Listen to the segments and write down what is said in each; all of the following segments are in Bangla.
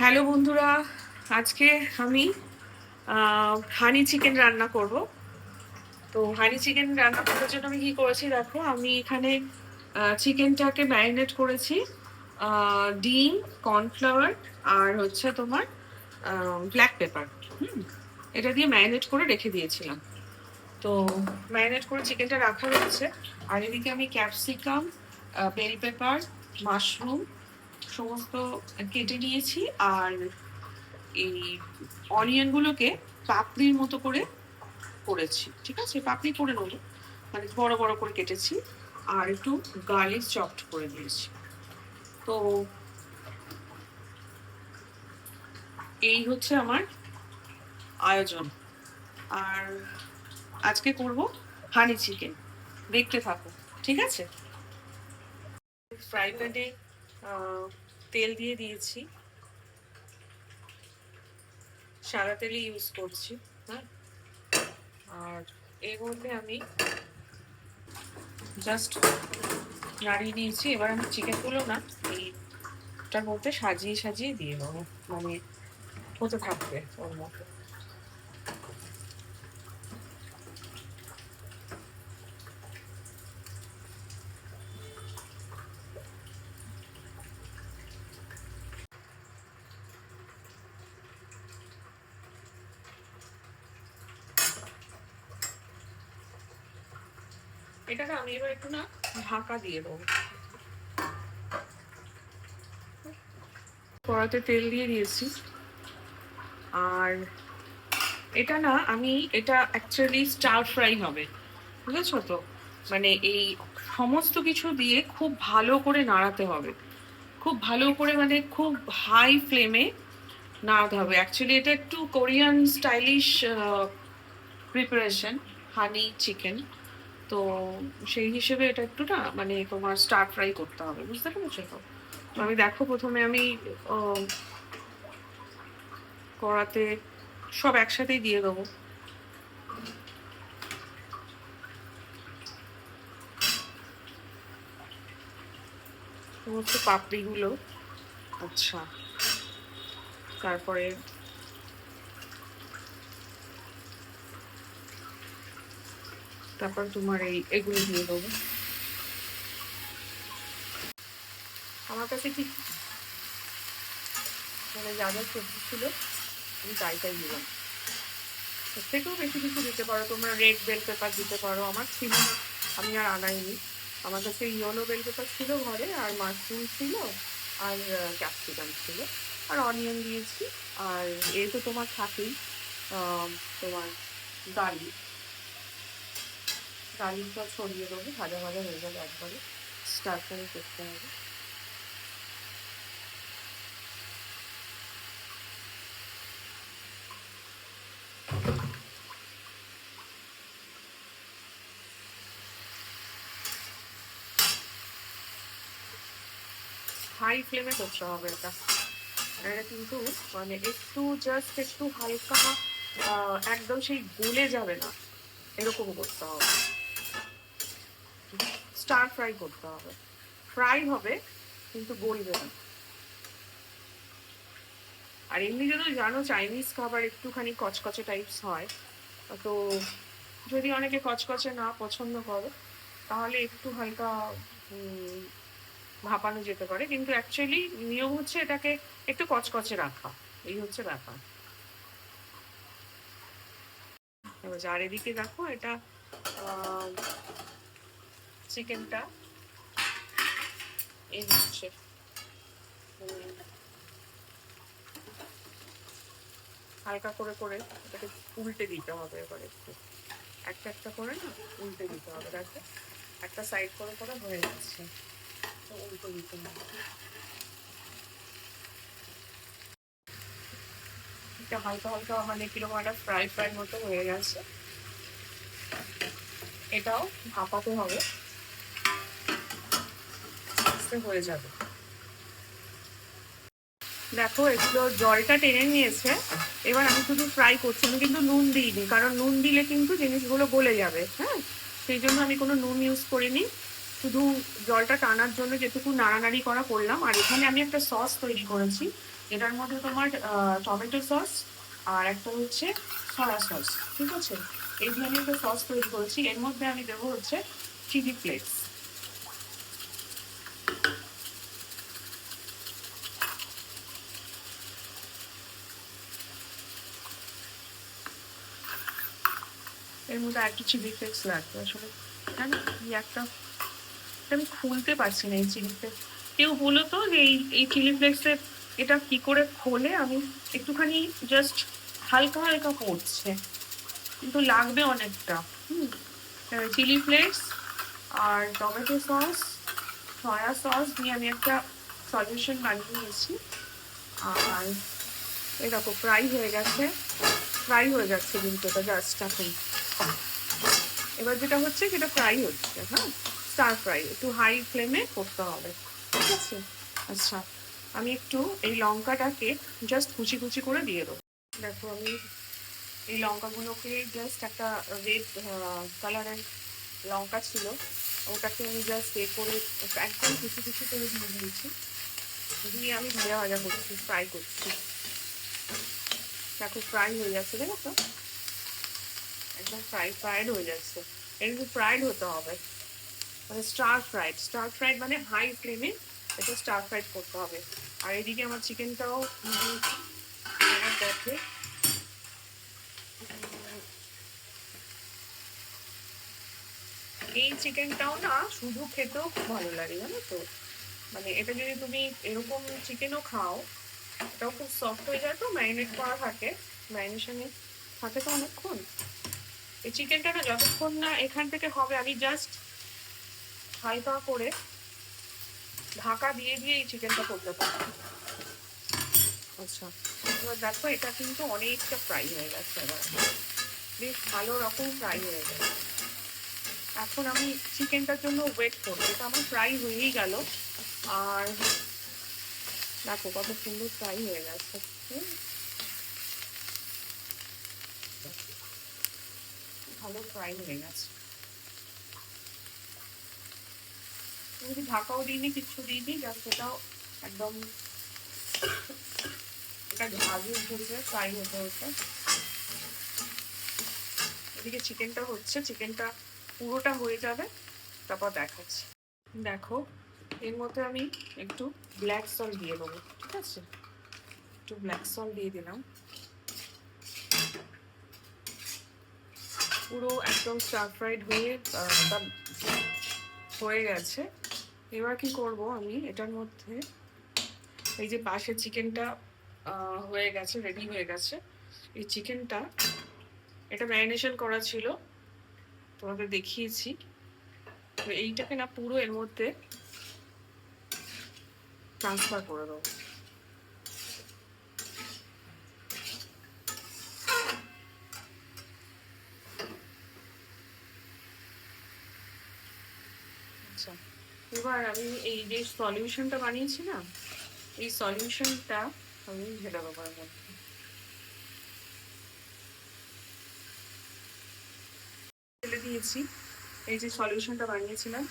হ্যালো বন্ধুরা, আজকে আমি হানি চিকেন রান্না করব। তো হানি চিকেন রান্না করার জন্য আমি কি করেছি দেখো, আমি এখানে চিকেনটাকে ম্যারিনেট করেছি ডিম, কর্নফ্লাওয়ার আর হচ্ছে তোমার ব্ল্যাক পেপার। এটা দিয়ে ম্যারিনেট করে রেখে দিয়েছিলাম। তো ম্যারিনেট করে চিকেনটা রাখা রয়েছে। আর এদিকে আমি ক্যাপসিকাম, বেল পেপার, মাশরুম সমস্ত কেটে নিয়েছি। আর এই অনিয়নগুলোকে পাপড়ির মতো করে করেছি, ঠিক আছে? পাপড়ি করে নেবো, মানে বড় বড় করে কেটেছি। আর একটু গার্লিক চপড করে দিয়েছি। তো এই হচ্ছে আমার আয়োজন। আর আজকে করব হানি চিকেন, দেখতে থাকো, ঠিক আছে? ফ্রাই প্যানে তেল দিয়ে দিয়েছি, সাদা তেলই ইউজ করছি। হ্যাঁ, আর এর মধ্যে আমি জাস্ট নাড়িয়ে নিয়েছি। এবার আমি চিকেনগুলো না এইটার মধ্যে সাজিয়ে সাজিয়ে দিয়ে দেবো, মানে হতে থাকবে ওর মধ্যে। এটা না আমি এবার একটু না ঢাকা দিয়ে দেবো। কড়াতে তেল দিয়ে দিয়েছি। আর এটা না এটা অ্যাকচুয়ালি স্টার ফ্রাই হবে, বুঝেছো তো? মানে এই সমস্ত কিছু দিয়ে খুব ভালো করে নাড়াতে হবে, খুব ভালো করে, মানে খুব হাই ফ্লেমে নাড়াতে হবে। অ্যাকচুয়ালি এটা একটু কোরিয়ান স্টাইলিশ প্রিপারেশন, হানি চিকেন। তো সেই হিসেবে এটা একটু না মানে তোমার স্টার ফ্রাই করতে হবে, বুঝতে পেরেছো তো? আমি দেখো প্রথমে আমি কড়াতে সব একসাথেই দিয়ে দেবো। সমস্ত পাপড়িগুলো। আচ্ছা, তারপরে তোমার এগুলো দিয়ে দেবো। আমার কাছে ঠিক মানে যা যা সবজি ছিল আমি তাই দিলাম। এর থেকেও বেশি কিছু দিতে পারো তোমরা, রেড বেল পেপার দিতে পারো। আমার ছিল না, আমি আর আনাইনি। আমার কাছে ইয়েলো বেল পেপার ছিল ঘরে, আর মাশরুম ছিল, আর ক্যাপসিকাম ছিল, আর অনিয়ন দিয়েছি। আর এ তো তোমার থাকেই তোমার গার্লিকটা ছড়িয়ে দেবো। ভাজা ভাজা হয়ে যাবে একবারে, স্টার ফ্রাই করতে হবে। হাই ফ্লেমে করতে হবে এটা। এটা কিন্তু মানে একটু হালকা, একদম সেই গলে যাবে না এরকম করতে হবে। স্টার ফ্রাই করতে হবে, ফ্রাই হবে কিন্তু গলবে না। আর এমনি যদি জানো চাইনিজ খাবার একটুখানি কচকচে টাইপস হয়, তো যদি অনেকে কচকচে না পছন্দ করে তাহলে একটু হালকা ভাপানো যেতে পারে। কিন্তু অ্যাকচুয়ালি নিয়ম হচ্ছে এটাকে একটু কচকচে রাখা, এই হচ্ছে ব্যাপার। এবার আর এদিকে দেখো এটা চিকেনটা এই হচ্ছে হালকা করে করে এটাকে উল্টে দিতে হবে। এবার একটু একটা একটা করে না উল্টে দিতে হবে। দেখো একটা সাইড করে করে হয়ে যাচ্ছে, তো উল্টে দিতে হবে। এটা হালকা হালকা মানে কিরকম একটা ফ্রাই ফ্রাই মতো হয়ে গেছে। এটাও ভাপাতে হবে, হয়ে যাবে। দেখো এগুলো জলটা টেনে নিয়েছে। এবার আমি শুধু ফ্রাই করছি, আমি কিন্তু নুন দিইনি, কারণ নুন দিলে কিন্তু জিনিসগুলো গলে যাবে। হ্যাঁ, সেই জন্য আমি কোনো নুন ইউজ করিনি। শুধু জলটা টানার জন্য যেটুকু নাড়ানাড়ি করা করলাম। আর এখানে আমি একটা সস তৈরি করেছি, এটার মধ্যে তোমার টমেটো সস আর একটা হচ্ছে সয়া সস, ঠিক আছে? এই দিয়ে আমি একটা সস তৈরি করেছি। এর মধ্যে আমি দেবো হচ্ছে চিলি ফ্লেক্স। এর মধ্যে একটু চিলি ফ্লেক্স লাগবে আসলে, জানো কি একটা, আমি খুলতে পারছি না এই চিলি ফ্লেক্স। কেউ বলো তো যে এই চিলি ফ্লেক্সের এটা কি করে খোলে? আমি একটুখানি জাস্ট হালকা হালকা পড়ছে, কিন্তু লাগবে অনেকটা। চিলি ফ্লেক্স আর টমেটো সস, সয়া সস দিয়ে আমি একটা সলিউশন বানিয়ে নিয়েছি। আর এরকম ফ্রাই হয়ে গেছে, ফ্রাই হয়ে যাচ্ছে কিন্তু এটা জাস্ট এখন। এবার যেটা হচ্ছে সেটা ফ্রাই হচ্ছে, হ্যাঁ, স্টার ফ্রাই, একটু হাই ফ্লেমে করতে হবে, ঠিক আছে? আচ্ছা, আমি একটু এই লঙ্কাটাকে জাস্ট কুচি কুচি করে দিয়ে দেবো। দেখো আমি এই লঙ্কাগুলোকে জাস্ট একটা রেড কালারের লঙ্কা ছিল, ওটাকে আমি জাস্ট করে একদম কুচি কুচি করে দিয়ে দিয়েছি। দিয়ে আমি ভাজা ভাজা করছি, ফ্রাই করছি। দেখো ফ্রাই হয়ে যাচ্ছে, দেখো তো একদম ফ্রাইড হয়ে যাচ্ছে। এরকম ফ্রাইড হতে হবে, মানে স্টার ফ্রাইড মানে হাই ফ্লেমে এটা স্টার ফ্রাইড করতে হবে। আর এদিকে আমার চিকেনটাও দেখে এই চিকেনটাও না শুধু খেতেও খুব ভালো লাগে, জানো তো? মানে এটা যদি তুমি এরকম চিকেনও খাও, এটাও খুব সফট হয়ে যায়, তো ম্যারিনেট করা থাকে, ম্যারিনেশনে থাকে তো অনেকক্ষণ। এই চিকেনটা না যতক্ষণ না এখান থেকে হবে, আমি জাস্ট হালকা করে ঢাকা দিয়ে দিয়ে এই চিকেনটা করতে পারি। আচ্ছা, এবার দেখো এটা কিন্তু অনেকটা ফ্রাই হয়ে গেছে, এবার বেশ ভালো রকম ফ্রাই হয়ে গেছে। এখন আমি চিকেনটার জন্য ওয়েট করবো, এটা আমার ফ্রাই হয়েই গেল। আর দেখো কত সুন্দর ফ্রাই হয়ে গেছে, ভালো ফ্রাই হয়ে গেছে। যদি ঢাকাও দিইনি, কিচ্ছু দিইনি, জাস্ট এটাও একদম এটা ভাজি উঠেছে, ফ্রাই হতে হতে। এদিকে চিকেনটা হচ্ছে, চিকেনটা পুরোটা হয়ে যাবে, তারপর দেখাচ্ছি। দেখো এর মধ্যে আমি একটু ব্ল্যাক সল্ট দিয়ে দেবো, ঠিক আছে? একটু ব্ল্যাক সল্ট দিয়ে দিলাম। পুরো একদম স্টার ফ্রাইড হয়ে গেছে। এবার কি করব, আমি এটার মধ্যে এই যে পাশে চিকেনটা হয়ে গেছে, রেডি হয়ে গেছে, এই চিকেনটা, এটা ম্যারিনেশন করা ছিল, তোমাকে দেখিয়েছি। তো এইটাকে না পুরো এর মধ্যে ট্রান্সফার করে দেবো। আচ্ছা, এবার আমি এই যে সলিউশনটা বানিয়েছি না, এই সলিউশনটা আমি ঢেলে দেবো এর মধ্যে। ঢেলে দিয়েছি এই যে সলিউশনটা বানিয়েছিলাম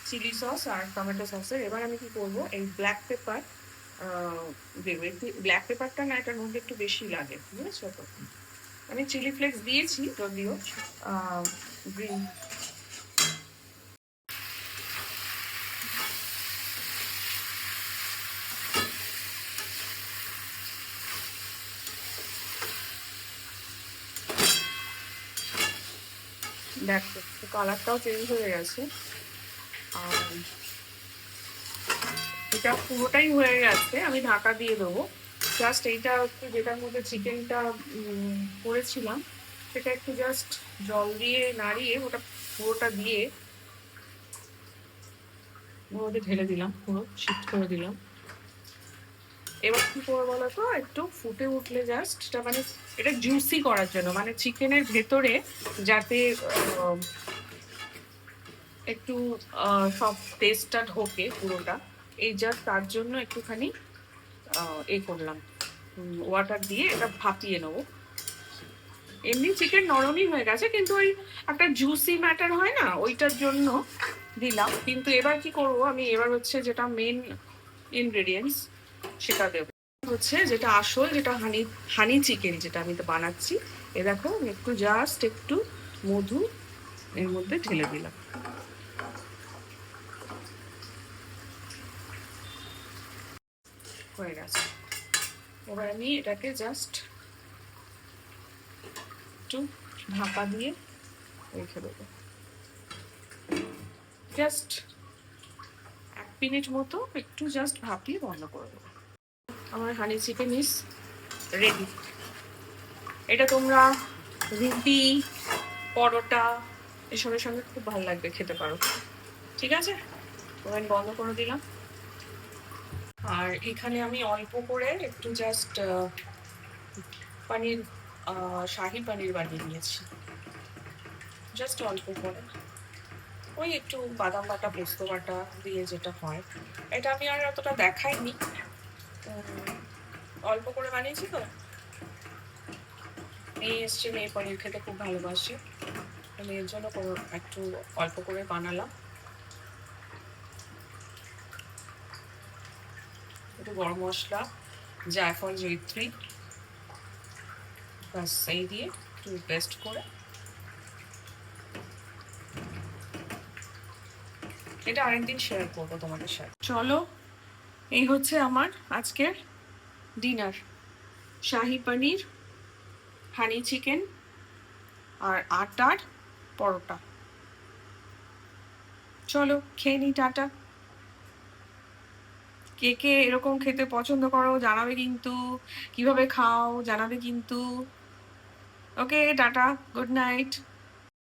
চিলি সস আর টমেটো সসের। এবার আমি কি করবো, এই ব্ল্যাক পেপার দেবো। একটু ব্ল্যাক পেপারটা না এটার মধ্যে একটু বেশি লাগে, বুঝেছো তো? আমি চিলি ফ্লেক্স দিয়েছি যদিও, গ্রিন। দেখো কালারটাও চেঞ্জ হয়ে গেছে। আর এটা পুরোটাই হয়ে গেছে, আমি ঢাকা দিয়ে দেবো। জাস্ট এইটা একটু যেটার মধ্যে চিকেনটা করেছিলাম সেটা একটু জাস্ট জল দিয়ে নাড়িয়ে ওটা পুরোটা দিয়ে মধ্যে ঢেলে দিলাম, পুরো শিফট করে দিলাম। এবার কি করবো বলো তো, একটু ফুটে উঠলে জাস্ট এটা মানে এটা জুসি করার জন্য, মানে চিকেনের ভেতরে যাতে একটু সব টেস্টটা ঢোকে পুরোটা, এই জাস্ট তার জন্য একটুখানি করলাম, ওয়াটার দিয়ে এটা ভাপিয়ে নেবো। এমনি চিকেন নরমই হয়ে গেছে, কিন্তু ওই একটা জুসি ম্যাটার হয় না, ওইটার জন্য দিলাম, কিন্তু এবার কি করব আমি, এবার হচ্ছে যেটা মেন ইনগ্রেডিয়েন্টস সেটা দেবো, হচ্ছে যেটা আসল, যেটা হানি চিকেন যেটা আমি তো বানাচ্ছি। এ দেখো একটু জাস্ট একটু মধু এর মধ্যে ঢেলে দিলাম। হয়ে গেছে। এবার আমি এটাকে জাস্ট একটু ঢাকা দিয়ে রেখে দেবো, জাস্ট 1 মিনিট মতো একটু জাস্ট ভাপিয়ে বন্ধ করে দেবো। আমার হানি চিকেন ইজ রেডি। এটা তোমরা রুটি, পরোটা এসবের সঙ্গে খুব ভালো লাগবে, খেতে পারো। ঠিক আছে, ওভেন বন্ধ করে দিলাম। আর এখানে আমি অল্প করে একটু জাস্ট পনির, শাহি পনির বানিয়ে নিয়েছি, জাস্ট অল্প করে, ওই একটু বাদাম বাটা পোস্ত বাটা দিয়ে যেটা হয়। এটা আমি আর অতটা দেখাইনি, অল্প করে বানিয়েছি তো। মেয়ে এসছে, মেয়ে পনির খেতে খুব ভালোবাসে, আমি এর জন্য একটু অল্প করে বানালাম। একটু গরম মশলা, জায়ফল, জয়িত্রী, বাস এই দিয়ে একটু পেস্ট করে, এটা আরেকদিন শেয়ার করবো তোমাদের সাথে। চলো, এই হচ্ছে আমার আজকের ডিনার, শাহি পনির, হানি চিকেন আর আটার পরোটা। চলো খেয়ে নি, টাটা। কে কে এরকম খেতে পছন্দ করো জানাবে কিন্তু, কিভাবে খাও জানাবে কিন্তু। ওকে, টাটা, গুড নাইট।